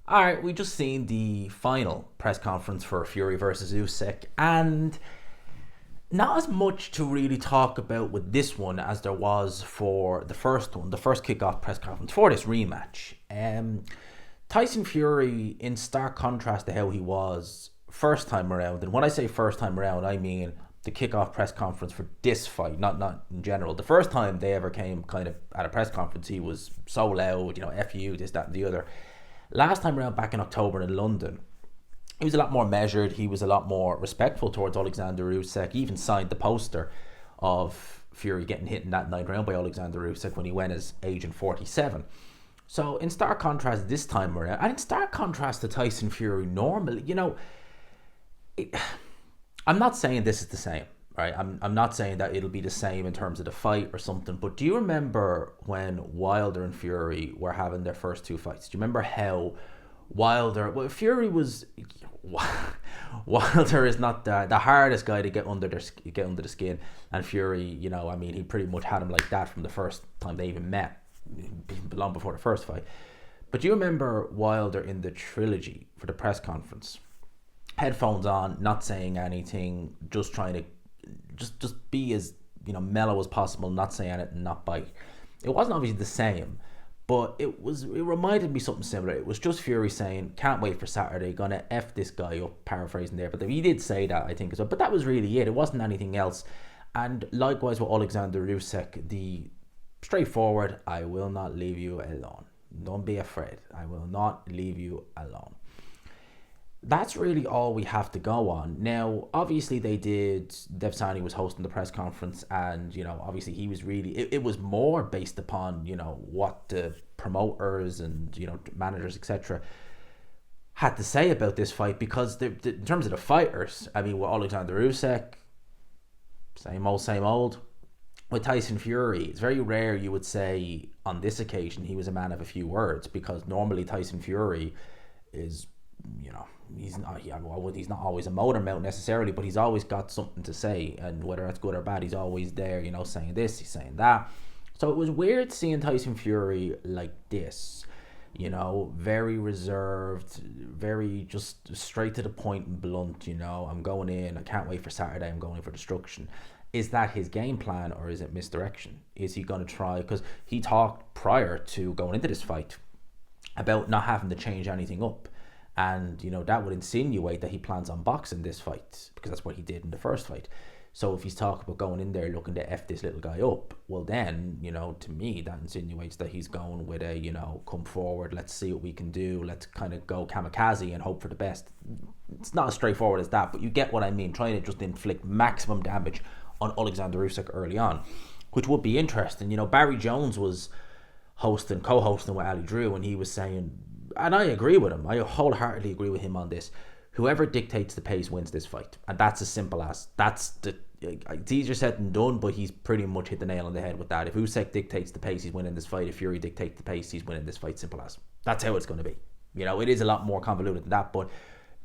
All right, we just seen the final press conference for Fury versus Usyk, and not as much to really talk about with this one as there was for the first one, the first kickoff press conference for this rematch. Tyson Fury, in stark contrast to how he was first time around, and when I say first time around, I mean the kickoff press conference for this fight, not in general. The first time they ever came kind of at a press conference, he was so loud, F you, this, that, and the other. Last time around, back in October in London, he was a lot more measured. He was a lot more respectful towards Alexander Usyk. He even signed the poster of Fury getting hit in that 9th round by Alexander Usyk when he went as Agent 47. So in stark contrast this time around, and in stark contrast to Tyson Fury normally, I'm not saying this is the same, right? I'm not saying that it'll be the same in terms of the fight or something, but do you remember when Wilder and Fury were having their first two fights? Do you remember how Fury was... Wilder is not the hardest guy to get under the skin, and Fury, he pretty much had him like that from the first time they even met, long before the first fight. But do you remember Wilder in the trilogy for the press conference? Headphones on, not saying anything, just trying to just be as mellow as possible, not say anything, not bite. It wasn't obviously the same, but it reminded me something similar. It was just Fury saying, "Can't wait for Saturday, gonna F this guy up," paraphrasing there, but he did say that, I think, as well. But that was really it. It wasn't anything else. And likewise with Alexander Usyk, the straightforward, "I will not leave you alone. Don't be afraid. I will not leave you alone." That's really all we have to go on. Now, obviously Devsani was hosting the press conference, and, obviously he was really, it was more based upon, what the promoters and, managers, etc. had to say about this fight, because in terms of the fighters, with Alexander Usyk, same old. With Tyson Fury, it's very rare you would say on this occasion he was a man of a few words, because normally Tyson Fury is, he's not always a motor mouth necessarily, but he's always got something to say, and whether that's good or bad, he's always there, saying this, he's saying that. So it was weird seeing Tyson Fury like this, very reserved, very just straight to the point and blunt. I'm going in, I can't wait for Saturday, I'm going in for destruction. Is that his game plan, or is it misdirection? Is he going to try, because he talked prior to going into this fight about not having to change anything up. And, that would insinuate that he plans on boxing this fight, because that's what he did in the first fight. So if he's talking about going in there looking to F this little guy up, well then, to me, that insinuates that he's going with a, come forward, let's see what we can do, let's kind of go kamikaze and hope for the best. It's not as straightforward as that, but you get what I mean, trying to just inflict maximum damage on Alexander Usyk early on, which would be interesting. Barry Jones was co-hosting with Ali Drew, and he was saying, and I agree with him, I wholeheartedly agree with him on this, whoever dictates the pace wins this fight. And that's as simple as, it's easier said than done, but he's pretty much hit the nail on the head with that. If Usyk dictates the pace, he's winning this fight. If Fury dictates the pace, he's winning this fight. Simple as. That's how it's going to be. It is a lot more convoluted than that, but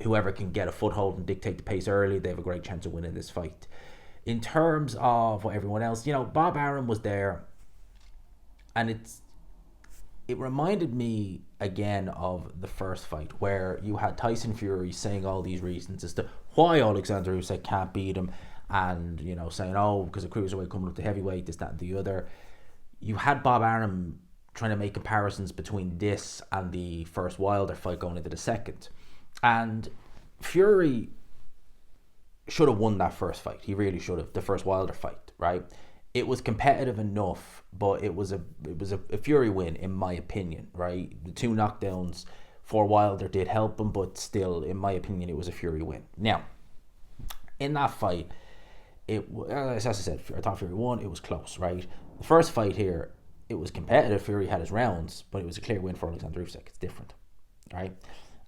whoever can get a foothold and dictate the pace early, they have a great chance of winning this fight. In terms of what everyone else, Bob Arum was there, and it reminded me again of the first fight, where you had Tyson Fury saying all these reasons as to why Alexander Usyk can't beat him, and saying, because of cruiserweight coming up to heavyweight, this, that, and the other. You had Bob Arum trying to make comparisons between this and the first Wilder fight going into the second, and Fury should have won that first fight. He really should have. The first Wilder fight, right? It was competitive enough, but it was a Fury win, in my opinion, right? The two knockdowns for Wilder did help him, but still, in my opinion, it was a Fury win. Now, in that fight, as I said, I thought Fury won. It was close, right? The first fight here, it was competitive. Fury had his rounds, but it was a clear win for Alexander Usyk. It's different, right?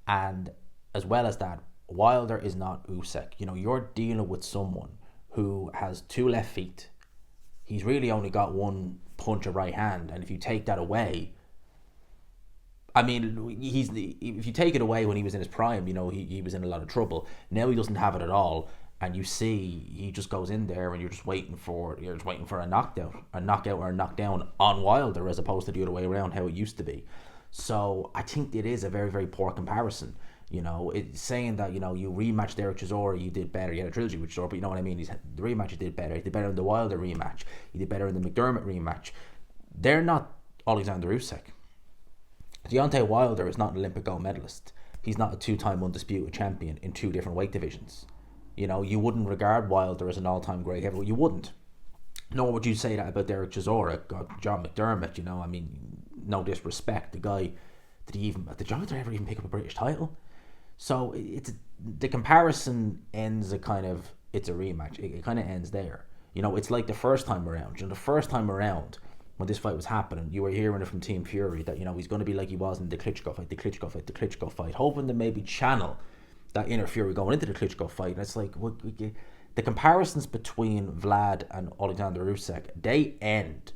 And as well as that, Wilder is not Usyk. You're dealing with someone who has two left feet. He's really only got one punch of right hand, and if you take that away, if you take it away when he was in his prime, he was in a lot of trouble. Now he doesn't have it at all, and you see he just goes in there, and you're just waiting for a knockout or a knockdown on Wilder, as opposed to the other way around, how it used to be. So I think it is a very, very poor comparison. It's saying that, you rematched Derek Chisora, you did better. You had a trilogy with Chisora, but you know what I mean? The rematch, you did better. You did better in the Wilder rematch. You did better in the McDermott rematch. They're not Alexander Usyk. Deontay Wilder is not an Olympic gold medalist. He's not a two-time undisputed champion in two different weight divisions. You wouldn't regard Wilder as an all-time great heavyweight. You wouldn't. Nor would you say that about Derek Chisora, John McDermott. No disrespect. The guy, did John McDermott ever even pick up a British title? So the comparison ends it's a rematch. It kind of ends there. It's like the first time around. The first time around when this fight was happening, you were hearing it from Team Fury that he's going to be like he was in the Klitschko fight, hoping to maybe channel that inner Fury going into the Klitschko fight. And it's like, the comparisons between Vlad and Alexander Usyk, they end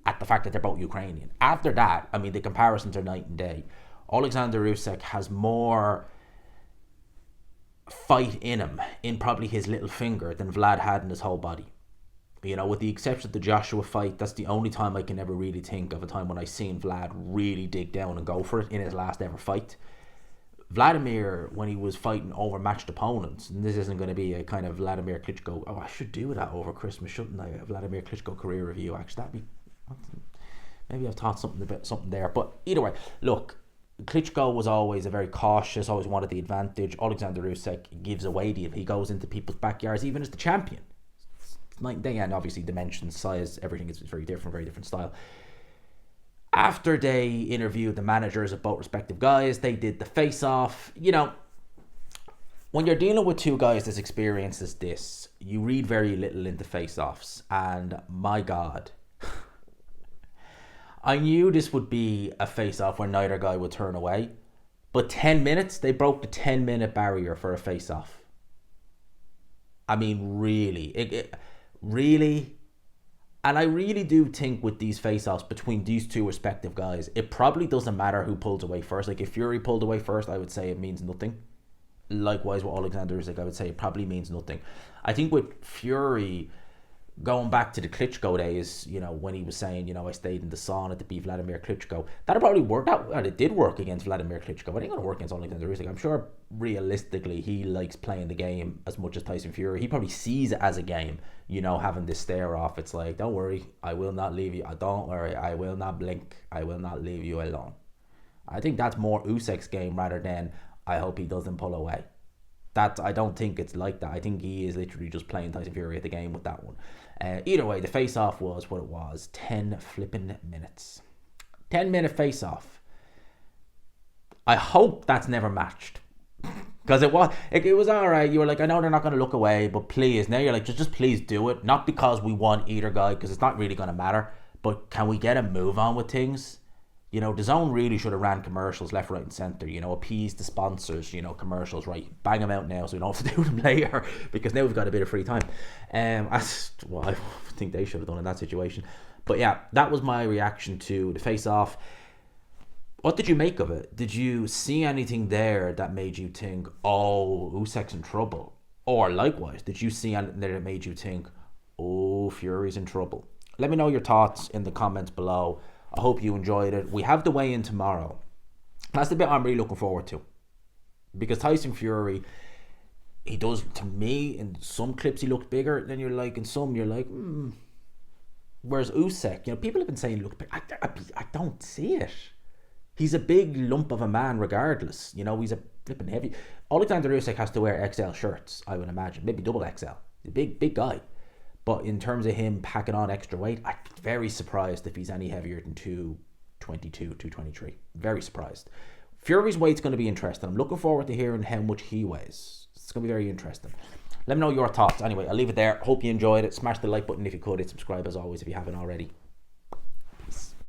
at the fact that they're both Ukrainian. After that, the comparisons are night and day. Alexander Usyk has more fight in him, in probably his little finger, than Vlad had in his whole body. With the exception of the Joshua fight, that's the only time I can ever really think of a time when I seen Vlad really dig down and go for it in his last ever fight. Vladimir, when he was fighting overmatched opponents, and this isn't going to be a kind of Vladimir Klitschko, I should do that over Christmas, shouldn't I? A Vladimir Klitschko career review, actually. Maybe I've taught something there. But either way, look, Klitschko was always a very cautious, always wanted the advantage. Alexander Usyk gives away he goes into people's backyards, even as the champion. Night and day, and obviously dimensions, size, everything is very different style. After they interviewed the managers of both respective guys, they did the face-off. When you're dealing with two guys as experienced as this, you read very little into face-offs. And my God, I knew this would be a face-off where neither guy would turn away. But 10 minutes, they broke the 10-minute barrier for a face-off. Really. Really? And I really do think with these face-offs between these two respective guys, it probably doesn't matter who pulls away first. Like, if Fury pulled away first, I would say it means nothing. Likewise with Alexander Usyk, I would say it probably means nothing. I think with Fury, going back to the Klitschko days, when he was saying, I stayed in the sauna to beat Vladimir Klitschko, that'll probably work out. And it did work against Vladimir Klitschko, but it ain't going to work against Alexander Usyk. I'm sure realistically he likes playing the game as much as Tyson Fury. He probably sees it as a game, having this stare off. It's like, don't worry, I will not leave you. Don't worry, I will not blink. I will not leave you alone. I think that's more Usyk's game rather than I hope he doesn't pull away. I don't think it's like that. I think he is literally just playing Tyson Fury at the game with that one. Either way, the face-off was what it was. 10 flipping minutes. 10-minute face-off. I hope that's never matched. Because it was alright. You were like, I know they're not going to look away, but please. Now you're like, just please do it. Not because we want either guy, because it's not really going to matter. But can we get a move on with things? DAZN really should have ran commercials left, right and centre. Appease the sponsors, commercials, right? Bang them out now so we don't have to do them later, because now we've got a bit of free time. I think they should have done in that situation. But yeah, that was my reaction to the face-off. What did you make of it? Did you see anything there that made you think, oh, Usyk's in trouble? Or likewise, did you see anything there that made you think, oh, Fury's in trouble? Let me know your thoughts in the comments below. I hope you enjoyed it. We have the weigh-in tomorrow. That's the bit I'm really looking forward to. Because Tyson Fury, he does, to me, in some clips he looks bigger than you're like, in some you're like, Whereas Usyk, people have been saying he looks big. I don't see it. He's a big lump of a man regardless. He's a flipping heavy. Alexander Usyk has to wear XL shirts, I would imagine. Maybe double XL. He's a big guy. But in terms of him packing on extra weight, I'm very surprised if he's any heavier than 222, 223. Very surprised. Fury's weight's going to be interesting. I'm looking forward to hearing how much he weighs. It's going to be very interesting. Let me know your thoughts. Anyway, I'll leave it there. Hope you enjoyed it. Smash the like button if you could. Hit subscribe as always if you haven't already.